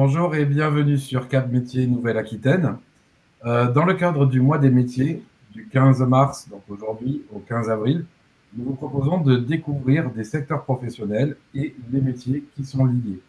bonjour et bienvenue sur Cap Métiers Nouvelle-Aquitaine. Dans le cadre du mois des métiers, du 15 mars, donc aujourd'hui, au 15 avril, nous vous proposons de découvrir des secteurs professionnels et les métiers qui sont liés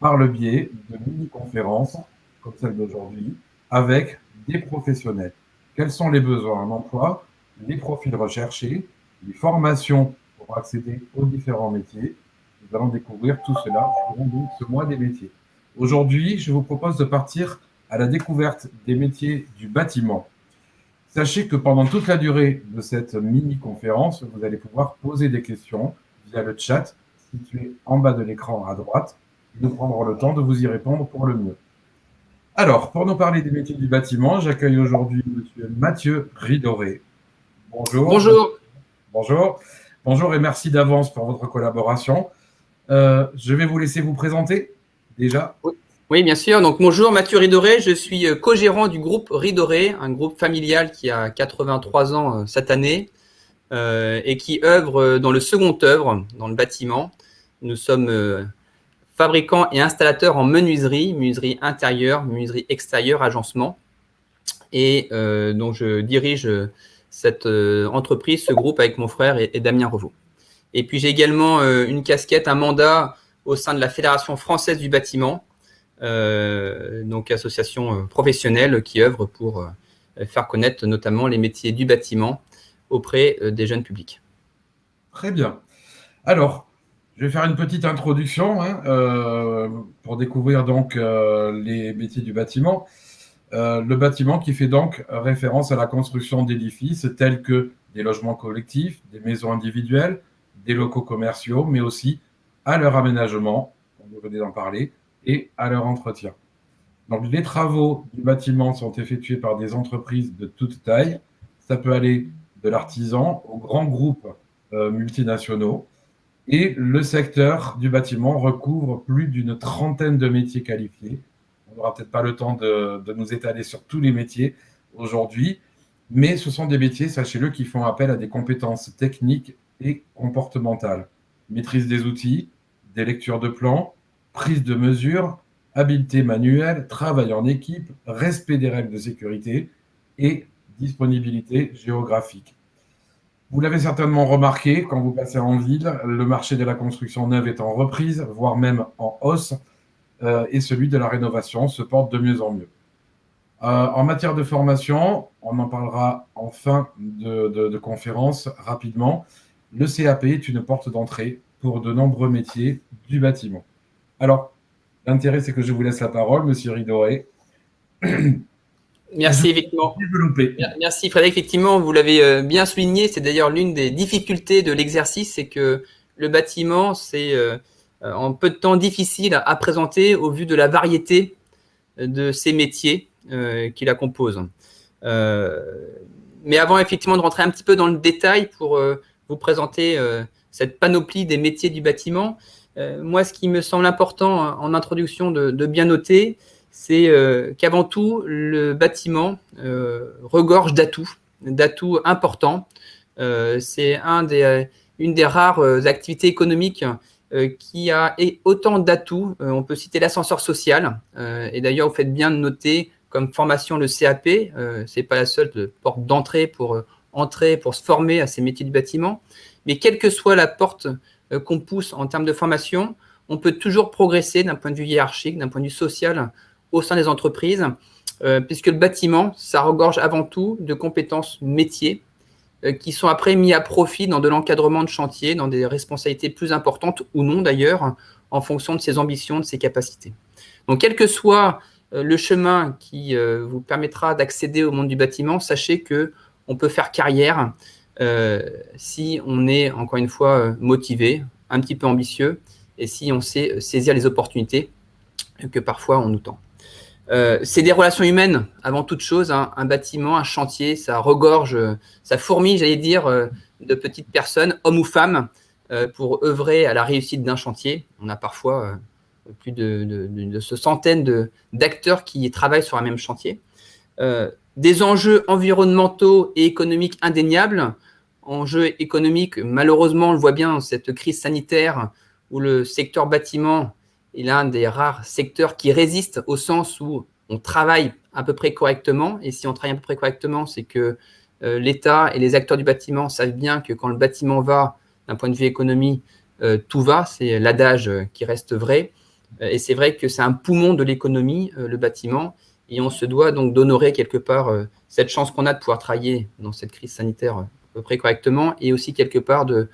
par le biais de mini-conférences, comme celle d'aujourd'hui, avec des professionnels. Quels sont les besoins en emploi, les profils recherchés, les formations pour accéder aux différents métiers. Nous allons découvrir tout cela durant donc ce mois des métiers. Aujourd'hui, je vous propose de partir à la découverte des métiers du bâtiment. Sachez que pendant toute la durée de cette mini-conférence, vous allez pouvoir poser des questions via le chat situé en bas de l'écran à droite. Nous prendrons le temps de vous y répondre pour le mieux. Alors, pour nous parler des métiers du bâtiment, j'accueille aujourd'hui monsieur Mathieu Ridoré. Bonjour. Bonjour. Bonjour. Bonjour et merci d'avance pour votre collaboration. Je vais vous laisser vous présenter déjà. Oui, bien sûr. Donc, bonjour, Mathieu Ridoré. Je suis co-gérant du groupe Ridoré, un groupe familial qui a 83 ans cette année et qui œuvre dans le second œuvre, dans le bâtiment. Nous sommes fabricants et installateurs en menuiserie intérieure, menuiserie extérieure, agencement. Et donc, je dirige cette entreprise, ce groupe avec mon frère et Damien Revaux. Et puis, j'ai également une casquette, un mandat au sein de la Fédération française du bâtiment, donc association professionnelle qui œuvre pour faire connaître notamment les métiers du bâtiment auprès des jeunes publics. Très bien. Alors, je vais faire une petite introduction pour découvrir donc les métiers du bâtiment. Le bâtiment qui fait donc référence à la construction d'édifices tels que des logements collectifs, des maisons individuelles, des locaux commerciaux, mais aussi à leur aménagement, on venait d'en parler, et à leur entretien. Donc, les travaux du bâtiment sont effectués par des entreprises de toute taille. Ça peut aller de l'artisan aux grands groupes multinationaux. Et le secteur du bâtiment recouvre plus d'une trentaine de métiers qualifiés. On n'aura peut-être pas le temps de nous étaler sur tous les métiers aujourd'hui, mais ce sont des métiers, sachez-le, qui font appel à des compétences techniques et comportementales. Maîtrise des outils, des lectures de plans, prise de mesures, habileté manuelle, travail en équipe, respect des règles de sécurité et disponibilité géographique. Vous l'avez certainement remarqué, quand vous passez en ville, le marché de la construction neuve est en reprise, voire même en hausse, et celui de la rénovation se porte de mieux en mieux. En matière de formation, on en parlera en fin de conférence rapidement. Le CAP est une porte d'entrée pour de nombreux métiers du bâtiment. Alors, l'intérêt, c'est que je vous laisse la parole, monsieur Ridoré. Merci, effectivement. Merci, Frédéric. Effectivement, vous l'avez bien souligné. C'est d'ailleurs l'une des difficultés de l'exercice, c'est que le bâtiment, c'est en peu de temps difficile à présenter au vu de la variété de ces métiers qui la composent. Mais avant, effectivement, de rentrer un petit peu dans le détail pour vous présenter cette panoplie des métiers du bâtiment, moi, ce qui me semble important en introduction de bien noter, c'est qu'avant tout, le bâtiment regorge d'atouts importants. C'est une des rares activités économiques qui a autant d'atouts. On peut citer l'ascenseur social. Et d'ailleurs, vous faites bien de noter comme formation le CAP. Ce n'est pas la seule porte d'entrée pour se former à ces métiers du bâtiment. Mais quelle que soit la porte qu'on pousse en termes de formation, on peut toujours progresser d'un point de vue hiérarchique, d'un point de vue social au sein des entreprises, puisque le bâtiment, ça regorge avant tout de compétences métiers qui sont après mis à profit dans de l'encadrement de chantier, dans des responsabilités plus importantes ou non d'ailleurs, en fonction de ses ambitions, de ses capacités. Donc, quel que soit le chemin qui vous permettra d'accéder au monde du bâtiment, sachez qu'on peut faire carrière si on est, encore une fois, motivé, un petit peu ambitieux, et si on sait saisir les opportunités que parfois on nous tend. C'est des relations humaines avant toute chose, hein. Un bâtiment, un chantier, ça regorge, ça fourmille, j'allais dire, de petites personnes, hommes ou femmes, pour œuvrer à la réussite d'un chantier. On a parfois plus de centaines d'acteurs qui travaillent sur un même chantier. Des enjeux environnementaux et économiques indéniables. Enjeux économiques, malheureusement, on le voit bien, cette crise sanitaire où le secteur bâtiment est l'un des rares secteurs qui résiste au sens où on travaille à peu près correctement. Et si on travaille à peu près correctement, c'est que l'État et les acteurs du bâtiment savent bien que quand le bâtiment va, d'un point de vue économie, tout va. C'est l'adage qui reste vrai. Et c'est vrai que c'est un poumon de l'économie, le bâtiment. Et on se doit donc d'honorer quelque part cette chance qu'on a de pouvoir travailler dans cette crise sanitaire à peu près correctement et aussi quelque part de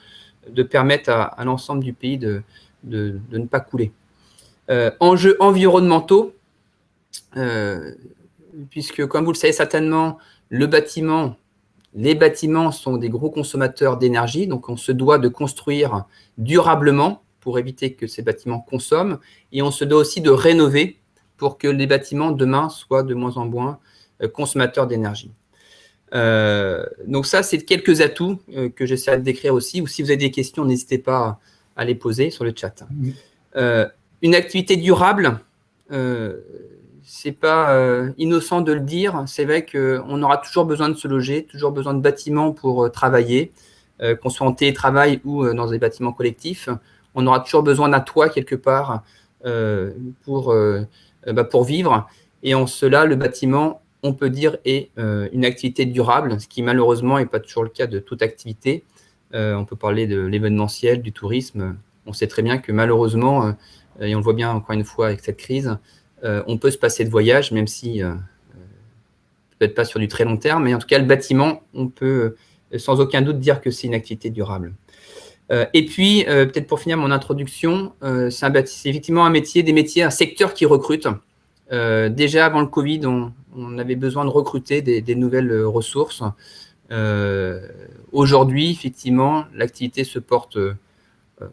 permettre à l'ensemble du pays de ne pas couler. Enjeux environnementaux, puisque comme vous le savez certainement, les bâtiments sont des gros consommateurs d'énergie, donc on se doit de construire durablement pour éviter que ces bâtiments consomment, et on se doit aussi de rénover pour que les bâtiments demain soient de moins en moins consommateurs d'énergie. Donc ça, c'est quelques atouts que j'essaierai de décrire aussi, ou si vous avez des questions, n'hésitez pas à les poser sur le chat. Une activité durable, c'est pas innocent de le dire, c'est vrai qu'on aura toujours besoin de se loger, toujours besoin de bâtiments pour travailler, qu'on soit en télétravail ou dans des bâtiments collectifs, on aura toujours besoin d'un toit quelque part pour vivre, et en cela, le bâtiment, on peut dire, est une activité durable, ce qui malheureusement n'est pas toujours le cas de toute activité. On peut parler de l'événementiel, du tourisme. On sait très bien que malheureusement, et on le voit bien encore une fois avec cette crise, on peut se passer de voyage, même si peut-être pas sur du très long terme, mais en tout cas, le bâtiment, on peut sans aucun doute dire que c'est une activité durable. Et puis, peut-être pour finir mon introduction, c'est effectivement un secteur qui recrute. Déjà avant le Covid, on avait besoin de recruter des nouvelles ressources. Aujourd'hui, effectivement, l'activité se porte,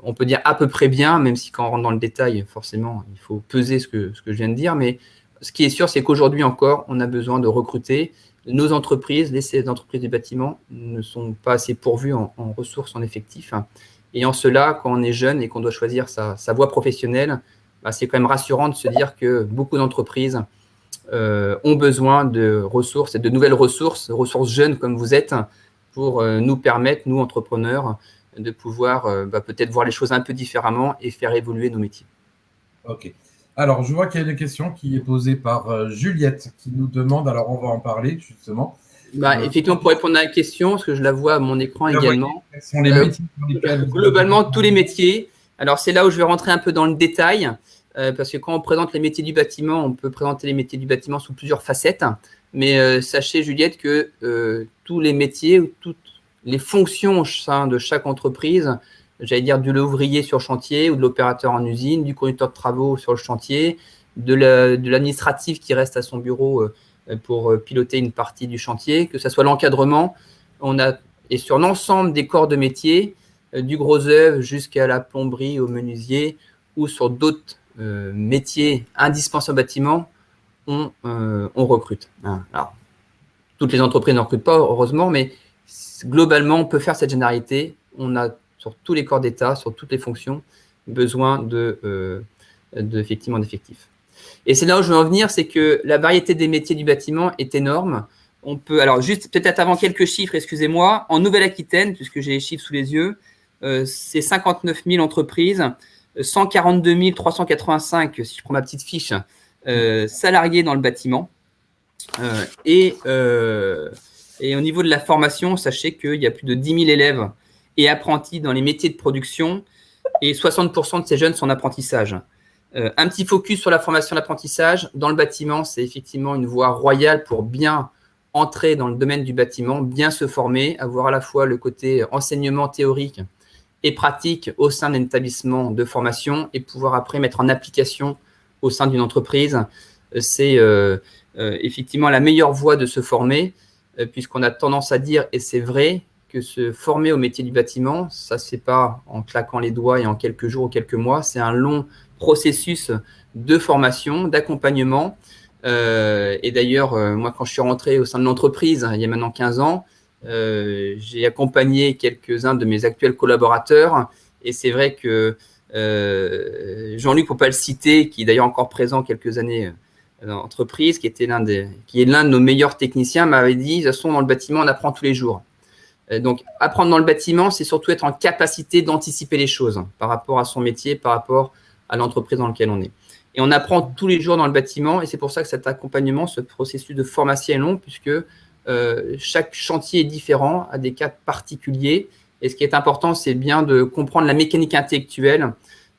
on peut dire à peu près bien, même si quand on rentre dans le détail, forcément, il faut peser ce que je viens de dire. Mais ce qui est sûr, c'est qu'aujourd'hui encore, on a besoin de recruter. Nos entreprises, les entreprises du bâtiment, ne sont pas assez pourvues en ressources, en effectifs. Et en cela, quand on est jeune et qu'on doit choisir sa voie professionnelle, c'est quand même rassurant de se dire que beaucoup d'entreprises ont besoin de ressources et de nouvelles ressources jeunes comme vous êtes, pour nous permettre, nous entrepreneurs, de pouvoir peut-être voir les choses un peu différemment et faire évoluer nos métiers. Ok. Alors, je vois qu'il y a une question qui est posée par Juliette qui nous demande, alors on va en parler justement. Effectivement, pour répondre à la question, parce que je la vois à mon écran également. Quels sont les métiers globalement, tous les métiers. Alors, c'est là où je vais rentrer un peu dans le détail, parce que quand on présente les métiers du bâtiment, on peut présenter les métiers du bâtiment sous plusieurs facettes. Mais sachez, Juliette, que tous les métiers, toutes les fonctions au sein de chaque entreprise, j'allais dire de l'ouvrier sur chantier ou de l'opérateur en usine, du conducteur de travaux sur le chantier, de l'administratif qui reste à son bureau pour piloter une partie du chantier, que ce soit l'encadrement, et sur l'ensemble des corps de métier, du gros œuvre jusqu'à la plomberie, au menuisier, ou sur d'autres métiers indispensables au bâtiment, on recrute. Alors, toutes les entreprises ne recrutent pas, heureusement, mais globalement, on peut faire cette généralité. On a sur tous les corps d'État, sur toutes les fonctions, besoin effectivement d'effectifs. Et c'est là où je veux en venir, c'est que la variété des métiers du bâtiment est énorme. On peut, alors juste peut-être avant quelques chiffres, excusez-moi, en Nouvelle-Aquitaine, puisque j'ai les chiffres sous les yeux, c'est 59 000 entreprises, 142 385, si je prends ma petite fiche, salariés dans le bâtiment. Et au niveau de la formation, sachez qu'il y a plus de 10 000 élèves et apprentis dans les métiers de production, et 60% de ces jeunes sont en apprentissage. Un petit focus sur la formation d'apprentissage. Dans le bâtiment, c'est effectivement une voie royale pour bien entrer dans le domaine du bâtiment, bien se former, avoir à la fois le côté enseignement théorique et pratique au sein d'un établissement de formation et pouvoir après mettre en application au sein d'une entreprise. C'est effectivement la meilleure voie de se former, puisqu'on a tendance à dire, et c'est vrai, que se former au métier du bâtiment, ça ne se fait pas en claquant les doigts et en quelques jours ou quelques mois, c'est un long processus de formation, d'accompagnement. Et d'ailleurs, moi, quand je suis rentré au sein de l'entreprise, il y a maintenant 15 ans, j'ai accompagné quelques-uns de mes actuels collaborateurs. Et c'est vrai que Jean-Luc, pour ne pas le citer, qui est d'ailleurs encore présent quelques années dans l'entreprise, qui est l'un de nos meilleurs techniciens, m'avait dit, de toute façon, dans le bâtiment, on apprend tous les jours. Donc, apprendre dans le bâtiment, c'est surtout être en capacité d'anticiper les choses par rapport à son métier, par rapport à l'entreprise dans laquelle on est. Et on apprend tous les jours dans le bâtiment, et c'est pour ça que cet accompagnement, ce processus de formation est long, puisque chaque chantier est différent, a des cas particuliers. Et ce qui est important, c'est bien de comprendre la mécanique intellectuelle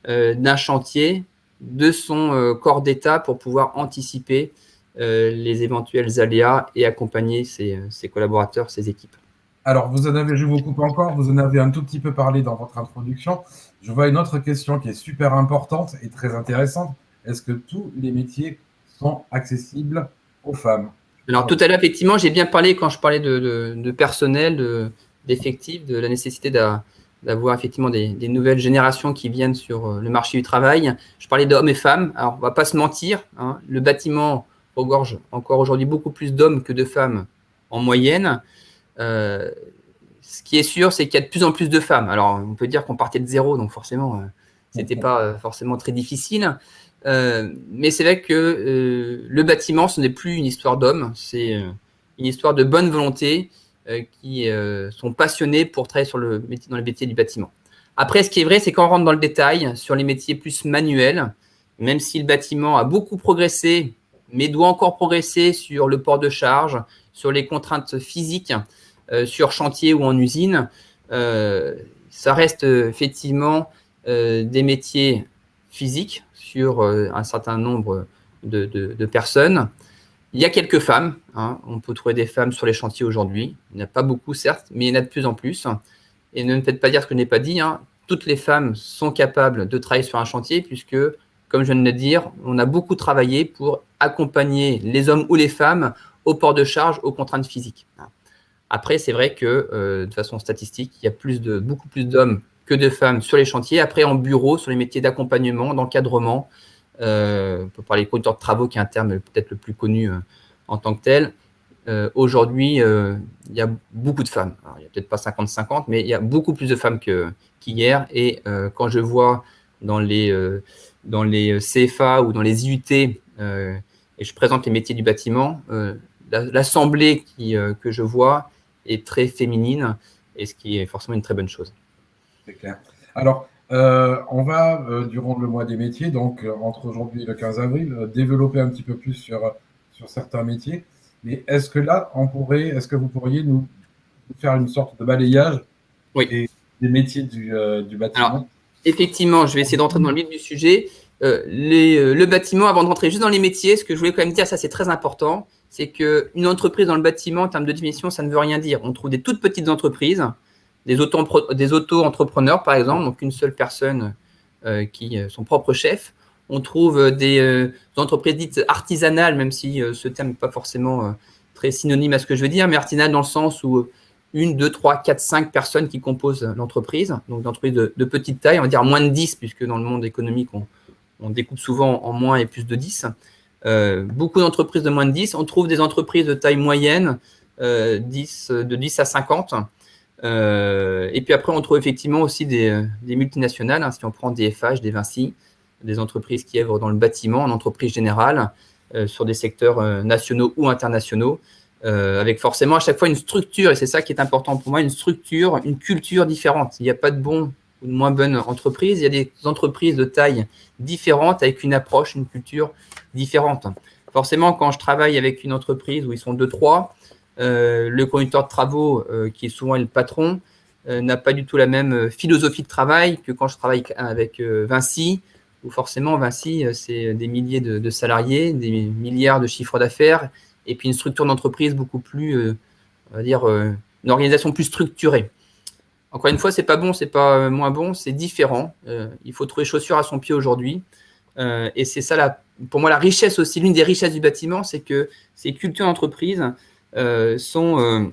d'un chantier, de son corps d'état pour pouvoir anticiper les éventuels aléas et accompagner ses collaborateurs, ses équipes. Alors, je vous coupe encore, vous en avez un tout petit peu parlé dans votre introduction. Je vois une autre question qui est super importante et très intéressante. Est-ce que tous les métiers sont accessibles aux femmes? Alors, tout à l'heure, effectivement, j'ai bien parlé quand je parlais de personnel, d'effectifs, de la nécessité d'avoir effectivement des nouvelles générations qui viennent sur le marché du travail. Je parlais d'hommes et femmes. Alors, on ne va pas se mentir, hein, le bâtiment regorge encore aujourd'hui beaucoup plus d'hommes que de femmes en moyenne. Ce qui est sûr, c'est qu'il y a de plus en plus de femmes. Alors, on peut dire qu'on partait de zéro, donc forcément, ce n'était pas forcément très difficile. Mais c'est vrai que le bâtiment, ce n'est plus une histoire d'hommes, c'est une histoire de bonne volonté qui sont passionnés pour travailler dans le métier du bâtiment. Après, ce qui est vrai, c'est quand on rentre dans le détail, sur les métiers plus manuels, même si le bâtiment a beaucoup progressé, mais doit encore progresser sur le port de charge, sur les contraintes physiques, sur chantier ou en usine, ça reste effectivement des métiers physiques sur un certain nombre de personnes. Il y a quelques femmes, hein, on peut trouver des femmes sur les chantiers aujourd'hui. Il n'y en a pas beaucoup, certes, mais il y en a de plus en plus. Et ne me faites pas dire ce que je n'ai pas dit, hein. Toutes les femmes sont capables de travailler sur un chantier puisque, comme je viens de le dire, on a beaucoup travaillé pour accompagner les hommes ou les femmes au port de charge, aux contraintes physiques. Après, c'est vrai que de façon statistique, il y a beaucoup plus d'hommes que de femmes sur les chantiers. Après, en bureau, sur les métiers d'accompagnement, d'encadrement, on peut parler de conducteur de travaux, qui est un terme peut-être le plus connu en tant que tel. Aujourd'hui, il y a beaucoup de femmes. Alors, il n'y a peut-être pas 50-50, mais il y a beaucoup plus de femmes qu'hier. Et quand je vois dans les CFA ou dans les IUT, et je présente les métiers du bâtiment, l'assemblée que je vois est très féminine, et ce qui est forcément une très bonne chose. C'est clair. Alors, on va, durant le mois des métiers, donc entre aujourd'hui et le 15 avril, développer un petit peu plus sur certains métiers. Mais est-ce que vous pourriez nous faire une sorte de balayage des métiers du bâtiment? Alors, effectivement, je vais essayer d'entrer dans le vif du sujet. Le bâtiment, avant de rentrer juste dans les métiers, ce que je voulais quand même dire, ça c'est très important, c'est qu'une entreprise dans le bâtiment, en termes de définition, ça ne veut rien dire. On trouve des toutes petites entreprises, des auto-entrepreneurs par exemple, donc une seule personne qui est son propre chef. On trouve des entreprises dites artisanales, même si ce terme n'est pas forcément très synonyme à ce que je veux dire, mais artisanales dans le sens où 1, 2, 3, 4, 5 personnes qui composent l'entreprise, donc une entreprise de petite taille, on va dire moins de 10, puisque dans le monde économique, on découpe souvent en moins et plus de 10. Beaucoup d'entreprises de moins de 10. On trouve des entreprises de taille moyenne, de 10 à 50. Et puis après, on trouve effectivement aussi des multinationales, hein, si on prend des FH, des Vinci, des entreprises qui œuvrent dans le bâtiment, en entreprise générale, sur des secteurs nationaux ou internationaux, avec forcément à chaque fois une structure, et c'est ça qui est important pour moi, une structure, une culture différente. Il n'y a pas de bon ou de moins bonne entreprise, il y a des entreprises de taille différente, avec une approche, une culture différente. Forcément, quand je travaille avec une entreprise où ils sont 2-3, le conducteur de travaux, qui est souvent le patron, n'a pas du tout la même philosophie de travail que quand je travaille avec Vinci, où forcément Vinci, c'est des milliers de salariés, des milliards de chiffres d'affaires, et puis une structure d'entreprise beaucoup plus, on va dire, une organisation plus structurée. Encore une fois, c'est pas bon, c'est pas moins bon, c'est différent. Il faut trouver chaussure à son pied aujourd'hui. Et c'est ça, pour moi, la richesse aussi, l'une des richesses du bâtiment, c'est que ces cultures d'entreprise sont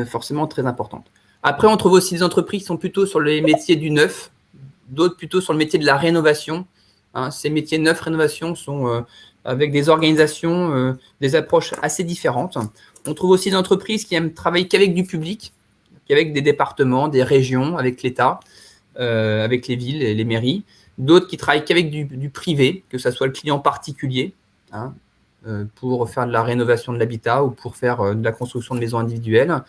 forcément très importantes. Après, on trouve aussi des entreprises qui sont plutôt sur les métiers du neuf, d'autres plutôt sur le métier de la rénovation. Hein, ces métiers neuf, rénovation sont avec des organisations, des approches assez différentes. On trouve aussi des entreprises qui aiment travailler qu'avec du public, qu'avec des départements, des régions, avec l'État, avec les villes et les mairies. D'autres qui travaillent qu'avec du privé, que ce soit le client particulier, hein, pour faire de la rénovation de l'habitat ou pour faire de la construction de maisons individuelles,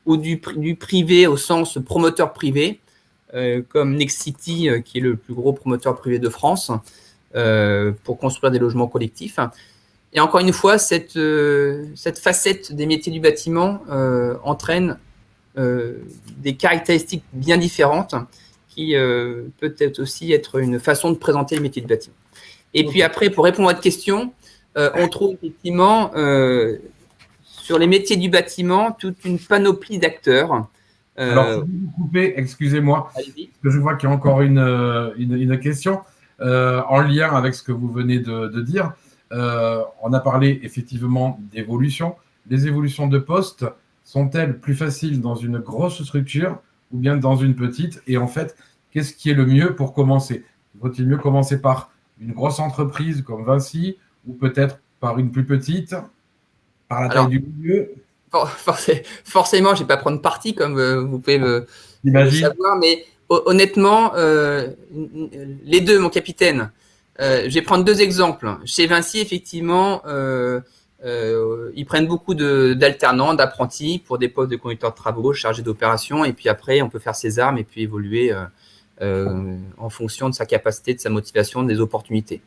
ou du privé au sens promoteur privé, comme Nexity, qui est le plus gros promoteur privé de France, pour construire des logements collectifs. Et encore une fois, cette facette des métiers du bâtiment entraîne des caractéristiques bien différentes qui peut-être aussi être une façon de présenter le métier du bâtiment. Et puis après, pour répondre à votre question, on trouve effectivement sur les métiers du bâtiment toute une panoplie d'acteurs. Alors, si vous coupez, excusez-moi, parce que je vois qu'il y a encore une question en lien avec ce que vous venez de dire. On a parlé effectivement d'évolution. Les évolutions de poste sont-elles plus faciles dans une grosse structure ou bien dans une petite? Et en fait, qu'est-ce qui est le mieux pour commencer? Vaut-il mieux commencer par une grosse entreprise comme Vinci ou peut-être par une plus petite, par la taille du milieu? Forcément, je ne vais pas prendre parti comme vous pouvez le savoir, mais honnêtement, les deux, mon capitaine. Je vais prendre deux exemples. Chez Vinci, effectivement, ils prennent beaucoup d'alternants, d'apprentis pour des postes de conducteurs de travaux, chargés d'opérations. Et puis après, on peut faire ses armes et puis évoluer en fonction de sa capacité, de sa motivation, des opportunités.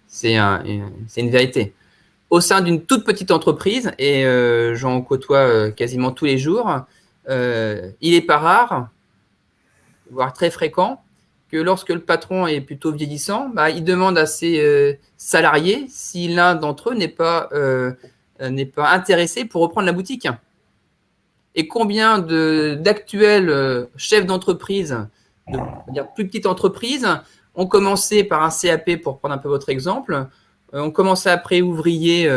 C'est une vérité. Au sein d'une toute petite entreprise, et j'en côtoie quasiment tous les jours, il n'est pas rare, voire très fréquent, que lorsque le patron est plutôt vieillissant, il demande à ses salariés si l'un d'entre eux n'est pas intéressé pour reprendre la boutique. Et combien d'actuels chefs d'entreprise, de plus petites entreprises, ont commencé par un CAP, pour prendre un peu votre exemple, ont commencé après ouvrier,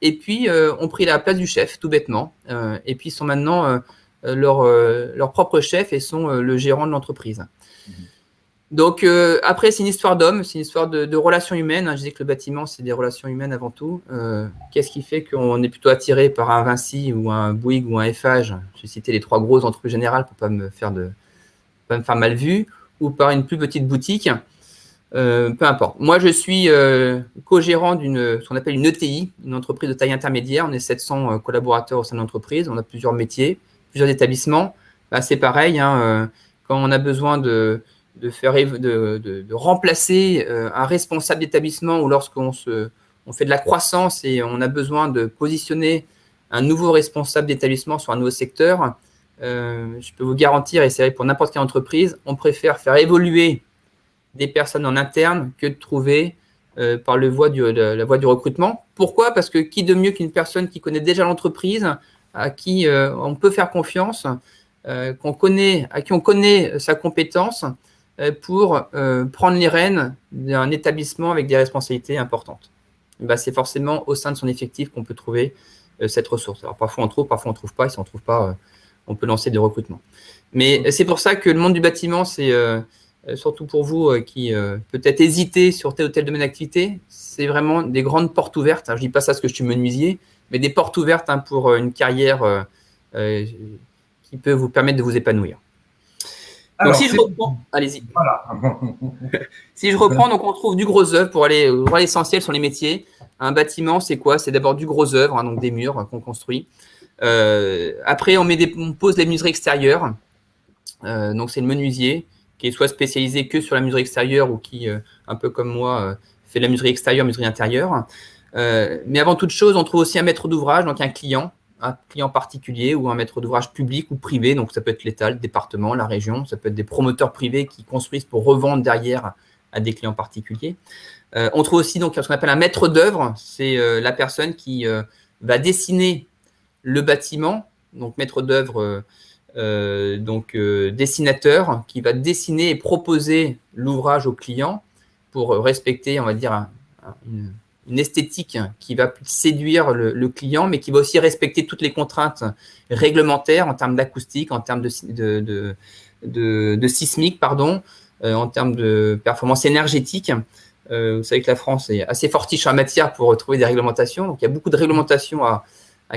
et puis ont pris la place du chef, tout bêtement, et puis sont maintenant leur propre chef et sont le gérant de l'entreprise. Donc après, c'est une histoire d'homme, c'est une histoire de relations humaines. Je disais que le bâtiment, c'est des relations humaines avant tout. Qu'est-ce qui fait qu'on est plutôt attiré par un Vinci ou un Bouygues ou un Eiffage? J'ai cité les trois grosses entreprises générales pour pas me faire mal vu, ou par une plus petite boutique. Peu importe. Moi, je suis co-gérant ce qu'on appelle une ETI, une entreprise de taille intermédiaire. On est 700 collaborateurs au sein de l'entreprise. On a plusieurs métiers, plusieurs établissements. C'est pareil, quand on a besoin de remplacer un responsable d'établissement ou lorsqu'on fait de la croissance et on a besoin de positionner un nouveau responsable d'établissement sur un nouveau secteur, je peux vous garantir, et c'est vrai pour n'importe quelle entreprise, on préfère faire évoluer des personnes en interne que de trouver par la voie du recrutement. Pourquoi? Parce que qui de mieux qu'une personne qui connaît déjà l'entreprise, à qui on peut faire confiance, à qui on connaît sa compétence pour prendre les rênes d'un établissement avec des responsabilités importantes. C'est forcément au sein de son effectif qu'on peut trouver cette ressource. Alors parfois on trouve pas, et si on ne trouve pas, on peut lancer des recrutements. Mais c'est pour ça que le monde du bâtiment, c'est surtout pour vous qui peut-être hésitez sur tel ou tel domaine d'activité, c'est vraiment des grandes portes ouvertes. Je ne dis pas ça parce que je suis menuisier, mais des portes ouvertes pour une carrière qui peut vous permettre de vous épanouir. Donc, si je reprends, allez-y. Voilà. Si je reprends, donc on trouve du gros œuvre pour aller voir l'essentiel sur les métiers. Un bâtiment, c'est quoi? C'est d'abord du gros œuvre, donc des murs qu'on construit. Après, on pose les menuiseries extérieures. Donc, c'est le menuisier qui est soit spécialisé que sur la menuiserie extérieure ou qui, un peu comme moi, fait de la menuiserie extérieure, menuiserie intérieure. Mais avant toute chose, on trouve aussi un maître d'ouvrage, donc un client particulier ou un maître d'ouvrage public ou privé. Donc, ça peut être l'État, le département, la région. Ça peut être des promoteurs privés qui construisent pour revendre derrière à des clients particuliers. On trouve aussi donc, ce qu'on appelle un maître d'œuvre. C'est la personne qui va dessiner le bâtiment. Donc, maître d'œuvre, dessinateur, qui va dessiner et proposer l'ouvrage au client pour respecter, on va dire, une esthétique qui va séduire le client, mais qui va aussi respecter toutes les contraintes réglementaires en termes d'acoustique, en termes de sismique, en termes de performance énergétique. Vous savez que la France est assez fortiche en matière pour trouver des réglementations. Donc, il y a beaucoup de réglementations à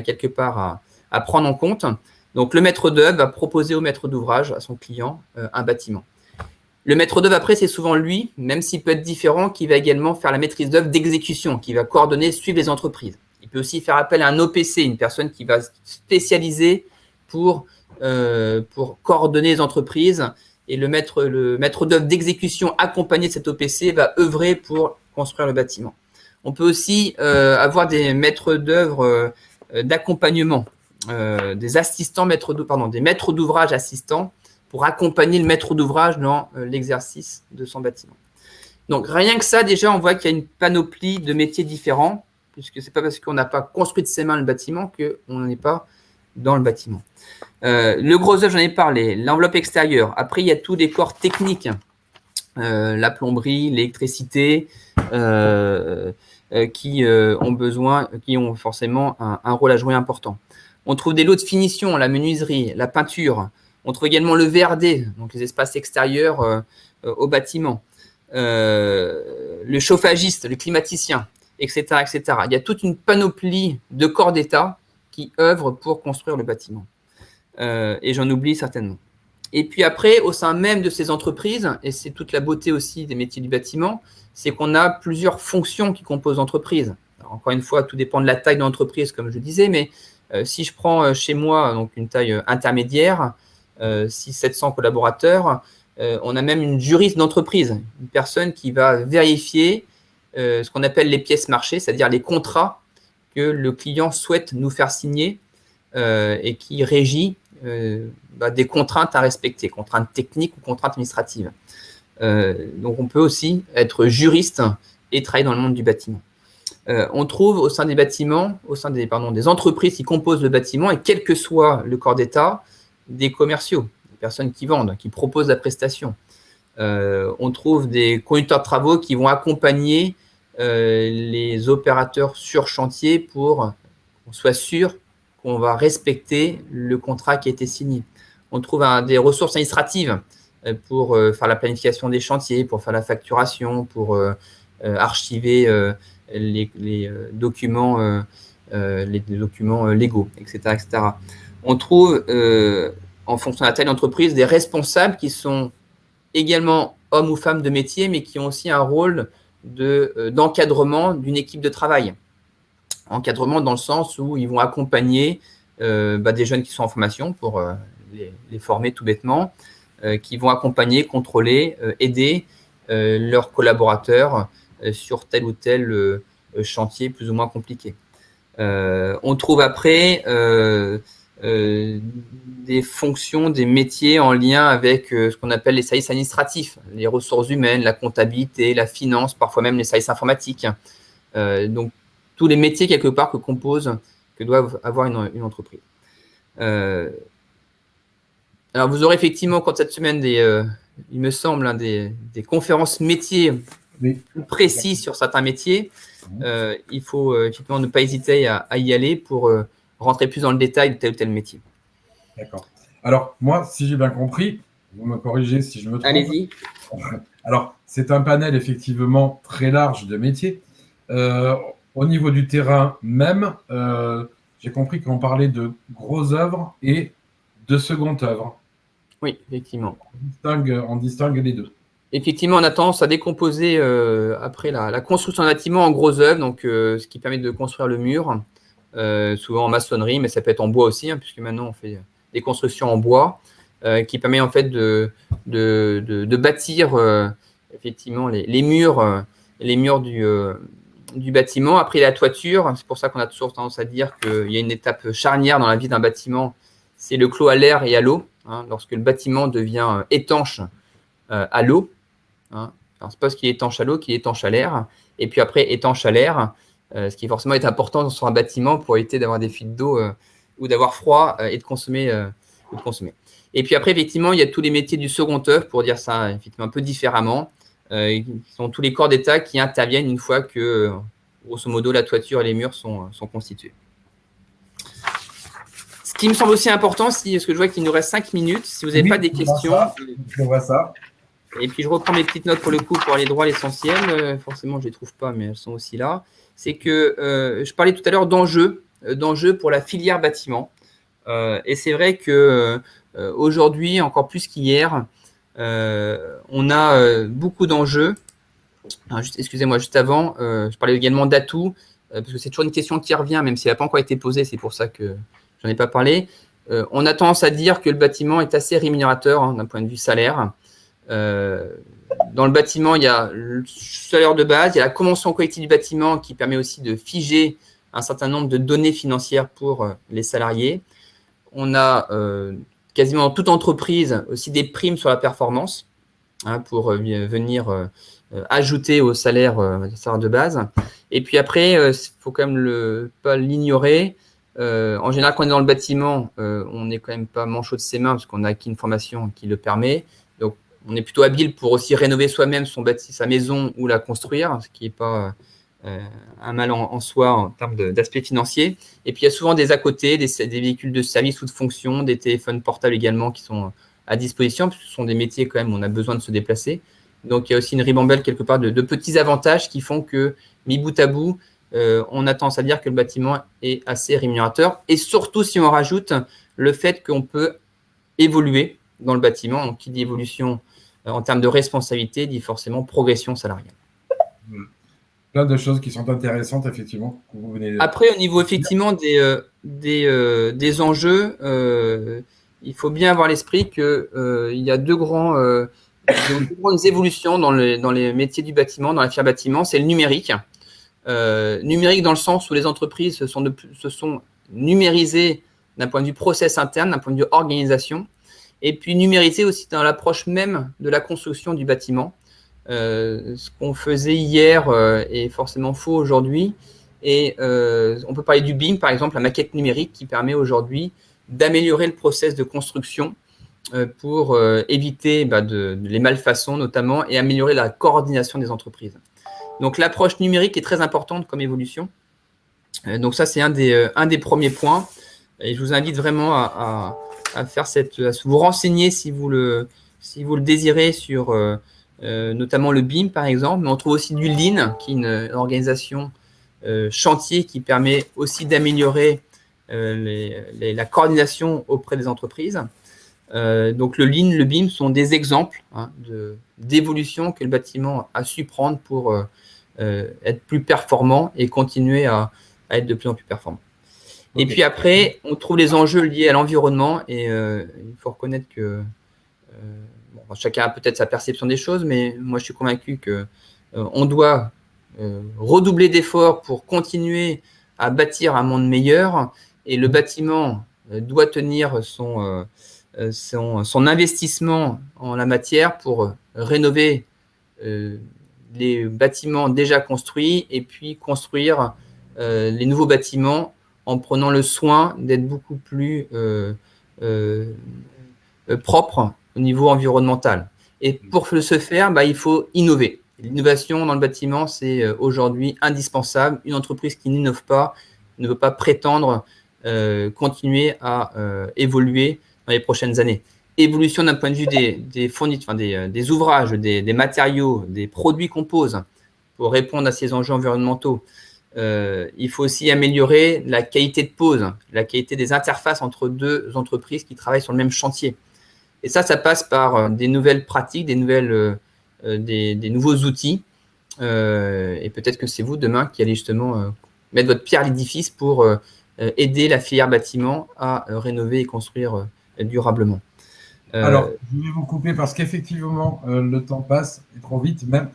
quelque part à prendre en compte. Donc, le maître d'œuvre va proposer au maître d'ouvrage, à son client, un bâtiment. Le maître d'œuvre, après, c'est souvent lui, même s'il peut être différent, qui va également faire la maîtrise d'œuvre d'exécution, qui va coordonner, suivre les entreprises. Il peut aussi faire appel à un OPC, une personne qui va se spécialiser pour coordonner les entreprises et le maître d'œuvre d'exécution accompagné de cet OPC va œuvrer pour construire le bâtiment. On peut aussi avoir des maîtres d'œuvre d'accompagnement, des maîtres d'ouvrage assistants pour accompagner le maître d'ouvrage dans l'exercice de son bâtiment. Donc, rien que ça, déjà, on voit qu'il y a une panoplie de métiers différents, puisque ce n'est pas parce qu'on n'a pas construit de ses mains le bâtiment qu'on n'est pas dans le bâtiment. Le gros œuvre, j'en ai parlé, l'enveloppe extérieure. Après, il y a tous les corps techniques, la plomberie, l'électricité, qui ont forcément un rôle à jouer important. On trouve des lots de finition, la menuiserie, la peinture. On trouve également le VRD, donc les espaces extérieurs au bâtiment. Le chauffagiste, le climaticien, etc., etc. Il y a toute une panoplie de corps d'État qui œuvrent pour construire le bâtiment. Et j'en oublie certainement. Et puis après, au sein même de ces entreprises, et c'est toute la beauté aussi des métiers du bâtiment, c'est qu'on a plusieurs fonctions qui composent l'entreprise. Alors, encore une fois, tout dépend de la taille de l'entreprise, comme je disais, mais si je prends chez moi donc une taille intermédiaire, 600-700 collaborateurs, on a même une juriste d'entreprise, une personne qui va vérifier ce qu'on appelle les pièces marchées, c'est-à-dire les contrats que le client souhaite nous faire signer et qui régit des contraintes à respecter, contraintes techniques ou contraintes administratives. Donc, on peut aussi être juriste et travailler dans le monde du bâtiment. On trouve au sein des bâtiments, des entreprises qui composent le bâtiment, et quel que soit le corps d'État, des commerciaux, des personnes qui vendent, qui proposent la prestation. On trouve des conducteurs de travaux qui vont accompagner les opérateurs sur chantier pour qu'on soit sûr qu'on va respecter le contrat qui a été signé. On trouve des ressources administratives pour faire la planification des chantiers, pour faire la facturation, pour archiver les documents légaux, etc., etc. On trouve, en fonction de la taille d'entreprise, des responsables qui sont également hommes ou femmes de métier, mais qui ont aussi un rôle d'encadrement d'une équipe de travail. Encadrement dans le sens où ils vont accompagner des jeunes qui sont en formation pour les former tout bêtement, qui vont accompagner, contrôler, aider leurs collaborateurs sur tel ou tel chantier plus ou moins compliqué. On trouve après des fonctions, des métiers en lien avec ce qu'on appelle les services administratifs, les ressources humaines, la comptabilité, la finance, parfois même les services informatiques. Donc, tous les métiers quelque part que doivent avoir une entreprise. Alors, vous aurez effectivement, au cours de cette semaine, il me semble, des conférences métiers plus précises sur certains métiers. Il faut effectivement ne pas hésiter à y aller pour rentrer plus dans le détail de tel ou tel métier. D'accord. Alors, moi, si j'ai bien compris, vous me corrigez si je me trompe. Allez-y. Alors, c'est un panel effectivement très large de métiers. Au niveau du terrain même, j'ai compris qu'on parlait de grosses œuvres et de secondes œuvres. Oui, effectivement. On distingue les deux. Effectivement, on a tendance à décomposer après la construction d'un bâtiment en grosses œuvres, donc ce qui permet de construire le mur, souvent en maçonnerie, mais ça peut être en bois aussi, puisque maintenant on fait des constructions en bois, qui permet en fait de bâtir effectivement les murs du bâtiment. Après la toiture, c'est pour ça qu'on a toujours tendance à dire qu'il y a une étape charnière dans la vie d'un bâtiment, c'est le clos à l'air et à l'eau. Lorsque le bâtiment devient étanche à l'eau, alors c'est pas parce qu'il est étanche à l'eau qu'il est étanche à l'air, et puis après étanche à l'air, ce qui forcément est important sur un bâtiment pour éviter d'avoir des fuites d'eau ou d'avoir froid et de consommer. Et puis après, effectivement, il y a tous les métiers du second œuvre, pour dire ça effectivement un peu différemment, qui sont tous les corps d'État qui interviennent une fois que, grosso modo, la toiture et les murs sont constitués. Ce qui me semble aussi important, parce que je vois qu'il nous reste 5 minutes, si vous n'avez pas des questions. Je vois ça. Et puis, je reprends mes petites notes pour le coup, pour aller droit à l'essentiel. Forcément, je ne les trouve pas, mais elles sont aussi là. C'est que je parlais tout à l'heure d'enjeux pour la filière bâtiment. Et c'est vrai qu'aujourd'hui, encore plus qu'hier, on a beaucoup d'enjeux. Excusez-moi, juste avant, je parlais également d'atouts, parce que c'est toujours une question qui revient, même si elle n'a pas encore été posée, c'est pour ça que je n'en ai pas parlé. On a tendance à dire que le bâtiment est assez rémunérateur d'un point de vue salaire. Dans le bâtiment, il y a le salaire de base, il y a la convention collective du bâtiment qui permet aussi de figer un certain nombre de données financières pour les salariés. On a quasiment dans toute entreprise aussi des primes sur la performance pour venir ajouter au salaire de base. Et puis après, il faut quand même pas l'ignorer. En général, quand on est dans le bâtiment, on n'est quand même pas manchot de ses mains parce qu'on a acquis une formation qui le permet. Donc, on est plutôt habile pour aussi rénover soi-même sa maison ou la construire, ce qui n'est pas un mal en soi en termes d'aspect financier. Et puis, il y a souvent des à côté, des véhicules de service ou de fonction, des téléphones portables également qui sont à disposition, parce que ce sont des métiers quand même où on a besoin de se déplacer. Donc, il y a aussi une ribambelle quelque part de petits avantages qui font que, mis bout à bout, on a tendance à dire que le bâtiment est assez rémunérateur. Et surtout, si on rajoute le fait qu'on peut évoluer dans le bâtiment. Donc, qui dit évolution en termes de responsabilité, dit forcément progression salariale. Plein de choses qui sont intéressantes, effectivement. Que vous venez Après, au niveau effectivement des enjeux, il faut bien avoir l'esprit qu'il y a deux grandes évolutions dans les métiers du bâtiment, dans la filière bâtiment. C'est le numérique. Numérique dans le sens où les entreprises se sont numérisées d'un point de vue process interne, d'un point de vue organisation, et puis numérisées aussi dans l'approche même de la construction du bâtiment. Ce qu'on faisait hier est forcément faux aujourd'hui. Et on peut parler du BIM, par exemple, la maquette numérique qui permet aujourd'hui d'améliorer le process de construction pour éviter les malfaçons notamment et améliorer la coordination des entreprises. Donc, l'approche numérique est très importante comme évolution. Donc, ça, c'est un des premiers points. Et je vous invite vraiment à vous renseigner si vous le désirez sur notamment le BIM, par exemple. Mais on trouve aussi du Lean, qui est une organisation chantier qui permet aussi d'améliorer la coordination auprès des entreprises. Donc, le Lean, le BIM sont des exemples d'évolution que le bâtiment a su prendre pour être plus performant et continuer à être de plus en plus performant. Okay. Et puis après, on trouve les enjeux liés à l'environnement et il faut reconnaître que chacun a peut-être sa perception des choses, mais moi, je suis convaincu qu'on doit redoubler d'efforts pour continuer à bâtir un monde meilleur et le bâtiment doit tenir son investissement en la matière pour rénover les bâtiments déjà construits et puis construire les nouveaux bâtiments en prenant le soin d'être beaucoup plus propre au niveau environnemental. Et pour ce faire, il faut innover. L'innovation dans le bâtiment, c'est aujourd'hui indispensable. Une entreprise qui n'innove pas ne peut pas prétendre continuer à évoluer dans les prochaines années. Évolution d'un point de vue des ouvrages, des matériaux, des produits qu'on pose pour répondre à ces enjeux environnementaux. Il faut aussi améliorer la qualité de pose, la qualité des interfaces entre deux entreprises qui travaillent sur le même chantier. Et ça passe par des nouvelles pratiques, des nouveaux outils. Et peut-être que c'est vous demain qui allez justement mettre votre pierre à l'édifice pour aider la filière bâtiment à rénover et construire durablement. Alors, je vais vous couper parce qu'effectivement, le temps passe et trop vite même.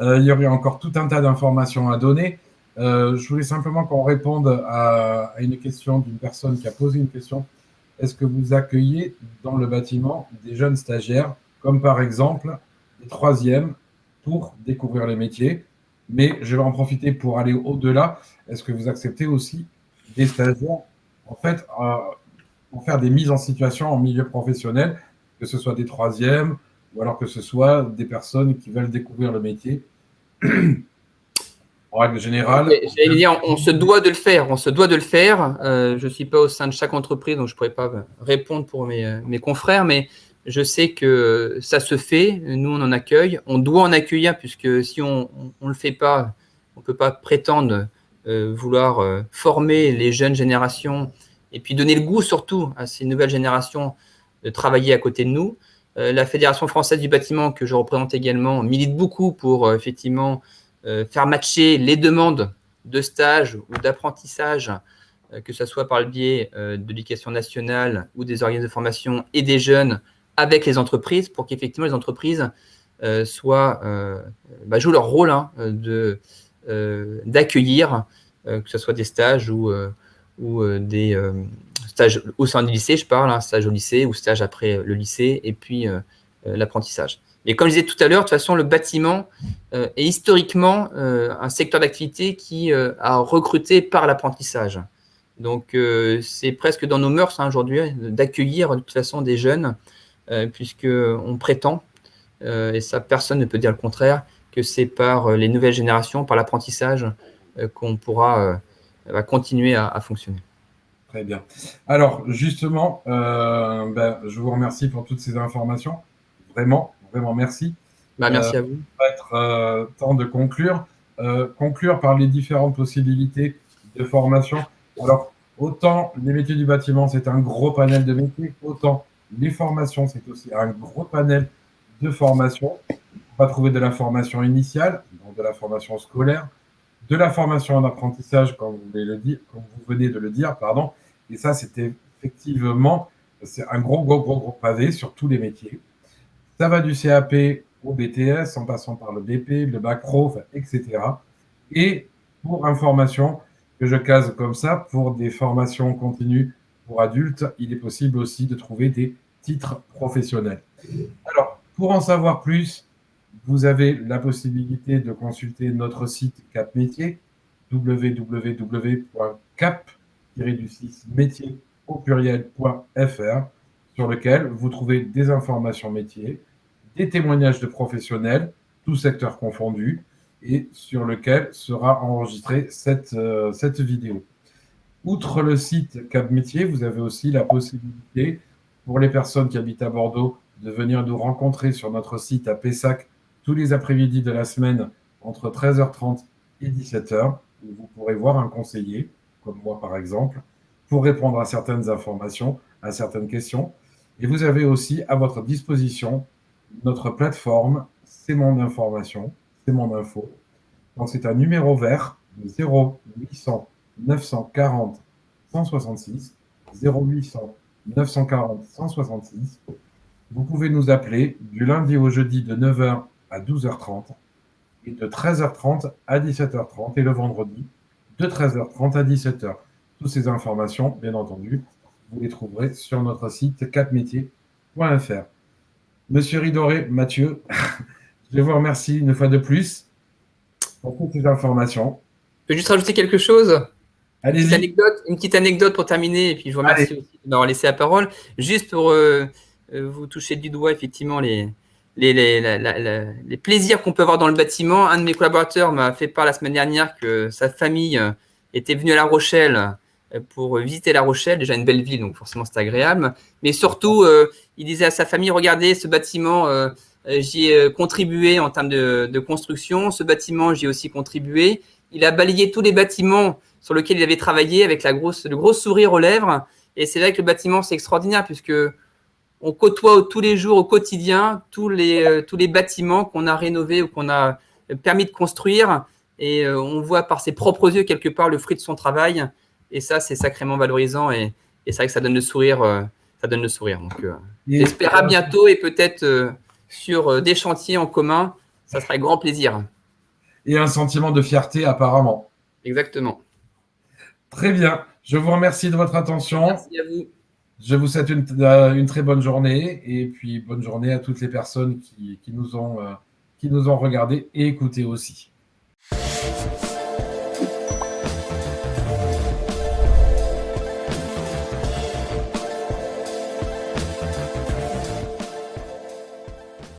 Il y aurait encore tout un tas d'informations à donner. Je voulais simplement qu'on réponde à une question d'une personne qui a posé une question. Est-ce que vous accueillez dans le bâtiment des jeunes stagiaires, comme par exemple des troisièmes, pour découvrir les métiers? Mais je vais en profiter pour aller au-delà. Est-ce que vous acceptez aussi des stagiaires, en fait, pour faire des mises en situation en milieu professionnel, que ce soit des troisièmes ou alors que ce soit des personnes qui veulent découvrir le métier? En règle générale. J'allais dire, on se doit de le faire. Je ne suis pas au sein de chaque entreprise, donc je ne pourrais pas répondre pour mes confrères, mais je sais que ça se fait. Nous, on en accueille. On doit en accueillir, puisque si on ne le fait pas, on ne peut pas prétendre vouloir former les jeunes générations et puis donner le goût surtout à ces nouvelles générations de travailler à côté de nous. La Fédération française du bâtiment, que je représente également, milite beaucoup pour effectivement faire matcher les demandes de stage ou d'apprentissage, que ce soit par le biais de l'éducation nationale ou des organismes de formation et des jeunes avec les entreprises pour qu'effectivement les entreprises jouent leur rôle d'accueillir, que ce soit des stages ou des stages au sein du lycée, je parle, stage au lycée ou stage après le lycée, et puis l'apprentissage. Et comme je disais tout à l'heure, de toute façon, le bâtiment est historiquement un secteur d'activité qui a recruté par l'apprentissage. Donc, c'est presque dans nos mœurs aujourd'hui d'accueillir de toute façon des jeunes, puisqu'on prétend, et ça personne ne peut dire le contraire, que c'est par les nouvelles générations, par l'apprentissage, qu'on pourra continuer à fonctionner. Très bien. Alors, justement, je vous remercie pour toutes ces informations. Vraiment, vraiment merci. Merci à vous. Il va être temps de conclure. Conclure par les différentes possibilités de formation. Alors, autant les métiers du bâtiment, c'est un gros panel de métiers, autant les formations, c'est aussi un gros panel de formations. On va trouver de la formation initiale, donc de la formation scolaire, de la formation en apprentissage, comme vous venez de le dire, pardon. Et ça, c'était effectivement, c'est un gros pavé sur tous les métiers. Ça va du CAP au BTS, en passant par le BP, le bac pro, etc. Et pour information, que je case comme ça, pour des formations continues pour adultes, il est possible aussi de trouver des titres professionnels. Alors, pour en savoir plus, vous avez la possibilité de consulter notre site Cap Métier, www.cap-métier au pluriel.fr, sur lequel vous trouvez des informations métiers, des témoignages de professionnels, tous secteurs confondus, et sur lequel sera enregistrée cette vidéo. Outre le site Cap Métier, vous avez aussi la possibilité, pour les personnes qui habitent à Bordeaux, de venir nous rencontrer sur notre site à Pessac tous les après-midi de la semaine entre 13h30 et 17h, où vous pourrez voir un conseiller, comme moi par exemple, pour répondre à certaines informations, à certaines questions. Et vous avez aussi à votre disposition notre plateforme C'est mon information, C'est mon info. Donc c'est un numéro vert de 0800 940 166, 0800 940 166. Vous pouvez nous appeler du lundi au jeudi de 9h à 12h30 et de 13h30 à 17h30 et le vendredi de 13h30 à 17h. Toutes ces informations, bien entendu, vous les trouverez sur notre site capmétier.fr. Monsieur Ridoré, Mathieu, je vous remercie une fois de plus pour toutes ces informations. Je peux juste rajouter quelque chose ? Allez-y. Une petite anecdote pour terminer, et puis je vous remercie aussi d'avoir laissé la parole. Juste pour vous toucher du doigt, effectivement, les plaisirs qu'on peut avoir dans le bâtiment. Un de mes collaborateurs m'a fait part la semaine dernière que sa famille était venue à La Rochelle pour visiter La Rochelle, déjà une belle ville, donc forcément c'est agréable. Mais surtout, il disait à sa famille, regardez, ce bâtiment, j'y ai contribué en termes de construction. Ce bâtiment, j'y ai aussi contribué. Il a balayé tous les bâtiments sur lesquels il avait travaillé avec le gros sourire aux lèvres. Et c'est vrai que le bâtiment, c'est extraordinaire puisque on côtoie tous les jours, au quotidien, tous les bâtiments qu'on a rénovés ou qu'on a permis de construire. Et on voit par ses propres yeux, quelque part, le fruit de son travail. Et ça, c'est sacrément valorisant. Et c'est vrai que ça donne le sourire. Donc, j'espère à bientôt et peut-être sur des chantiers en commun. Ça sera avec grand plaisir. Et un sentiment de fierté, apparemment. Exactement. Très bien. Je vous remercie de votre attention. Merci à vous. Je vous souhaite une très bonne journée et puis bonne journée à toutes les personnes qui nous ont regardés et écoutés aussi.